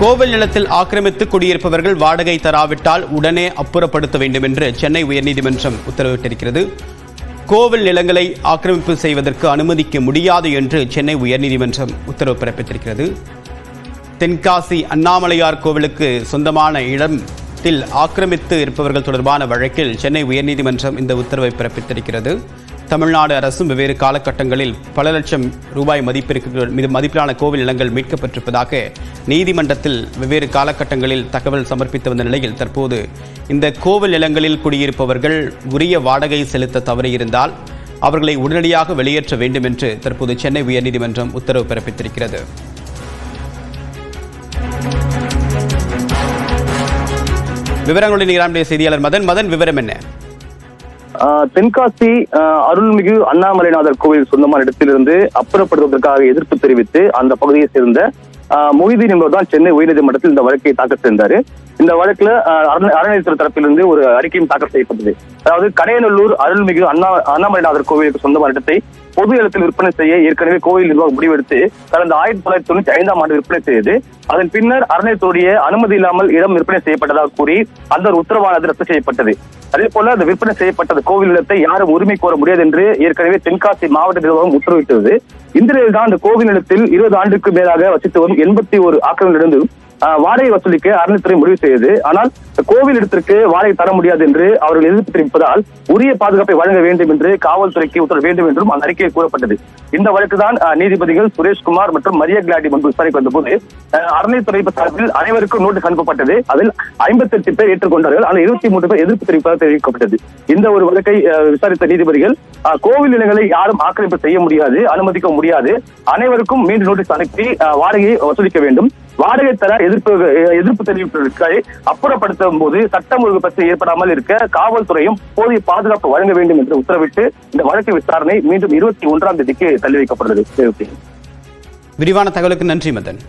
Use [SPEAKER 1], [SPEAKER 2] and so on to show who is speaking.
[SPEAKER 1] கோவில் நிலத்தில் ஆக்கிரமித்து குடியிருப்பவர்கள் வாடகை தராவிட்டால் உடனே அப்புறப்படுத்த வேண்டும் என்று சென்னை உயர்நீதிமன்றம் உத்தரவிட்டிருக்கிறது. கோவில் நிலங்களை ஆக்கிரமிப்பு செய்வதற்கு அனுமதிக்க முடியாது என்று சென்னை உயர்நீதிமன்றம் உத்தரவு பிறப்பித்திருக்கிறது. தென்காசி அண்ணாமலையார் கோவிலுக்கு சொந்தமான இடத்தில் ஆக்கிரமித்து இருப்பவர்கள் தொடர்பான வழக்கில் சென்னை உயர்நீதிமன்றம் இந்த உத்தரவை பிறப்பித்திருக்கிறது. தமிழ்நாடு அரசும் வெவ்வேறு காலகட்டங்களில் பல லட்சம் ரூபாய் மதிப்பிலான கோவில் நிலங்கள் மீட்கப்பட்டிருப்பதாக நீதிமன்றத்தில் வெவ்வேறு காலகட்டங்களில் தகவல் சமர்ப்பித்து வந்த நிலையில் தற்போது இந்த கோவில் நிலங்களில் குடியிருப்பவர்கள் உரிய வாடகை செலுத்த தவறியிருந்தால் அவர்களை உடனடியாக வெளியேற்ற வேண்டும் என்று தற்போது சென்னை உயர்நீதிமன்றம் உத்தரவு பிறப்பித்திருக்கிறது. விவரங்களுடன் இராமுடைய செய்தியாளர் மதன், விவரம் என்ன?
[SPEAKER 2] தென்காசி அருள்மிகு அண்ணாமலைநாதர் கோவில் சொந்தமான இடத்திலிருந்து அப்புறப்படுத்துவதற்காக எதிர்ப்பு தெரிவித்து அந்த பகுதியை சேர்ந்த மொய்தீன் என்பவர் சென்னை உயர்நீதிமன்றத்தில் இந்த வழக்கை தாக்கல் செய்தார். இந்த வழக்குல அறநிலையத்துறை தரப்பிலிருந்து ஒரு அறிக்கையும் தாக்கல் செய்யப்பட்டது. அதாவது கடையநல்லூர் அருள்மிகு அண்ணாமலைநாதர் கோவிலுக்கு சொந்தமான இடத்தை பொது இடத்தில் விற்பனை செய்ய ஏற்கனவே கோவில் நிர்வாகம் முடிவெடுத்து கடந்த 1995ஆம் ஆண்டு விற்பனை செய்தது. அதன் பின்னர் அறநிலையத்துடைய அனுமதி இல்லாமல் இடம் விற்பனை செய்யப்பட்டதாக கூறி அந்த உத்தரவானது ரத்து செய்யப்பட்டது. அதே போல அந்த விற்பனை செய்யப்பட்டது கோவில் நிலத்தை யாரும் உரிமை கோர முடியாது என்று ஏற்கனவே தென்காசி மாவட்ட நிர்வாகம் உத்தரவிட்டது. இந்த நிலையில்தான் அந்த கோவில் நிலத்தில் 20 ஆண்டுக்கு மேலாக வசித்து வரும் 81 ஆக்கிரமிலிருந்து வாடகை வசூலிக்க அறநிலையத்துறை முடிவு செய்தது. ஆனால் கோவில் இடத்திற்கு வாடகை தர முடியாது என்று அவர்கள் எதிர்ப்பு தெரிவிப்பதால் உரிய பாதுகாப்பை வழங்க வேண்டும் என்று காவல்துறைக்கு உத்தரவு வேண்டும் என்றும் அந்த அறிக்கையில் கூறப்பட்டது. இந்த வழக்குதான் நீதிபதிகள் சுரேஷ்குமார் மற்றும் மரியா கிளாடி முன்பு விசாரிக்க வந்தபோது அறநிலையத்துறை சார்பில் அனைவருக்கும் நோட்டீஸ் அனுப்பப்பட்டது. அதில் 58 பேர் ஏற்றுக்கொண்டார்கள். ஆனால் 23 பேர் எதிர்ப்பு தெரிவிப்பதாக தெரிவிக்கப்பட்டது. இந்த ஒரு வழக்கை விசாரித்த நீதிபதிகள் கோவில் நிலங்களை யாரும் ஆக்கிரமிப்பு செய்ய முடியாது, அனுமதிக்க முடியாது, அனைவருக்கும் மீண்டும் நோட்டீஸ் அனுப்பி வாடகையை வசூலிக்க வேண்டும், வாடகை தர எதிர்ப்பு தெரிவிப்பதற்கு அப்புறப்படுத்தும் போது சட்டம் ஒழுங்கு பிரச்சனை ஏற்படாமல் இருக்க காவல்துறையும் போதிய பாதுகாப்பு வழங்க வேண்டும் என்று உத்தரவிட்டு இந்த வழக்கு விசாரணை மீண்டும் 21ஆம் தேதிக்கு தள்ளி வைக்கப்பட்டுள்ளது.
[SPEAKER 1] விரிவான தகவலுக்கு நன்றி மதன்.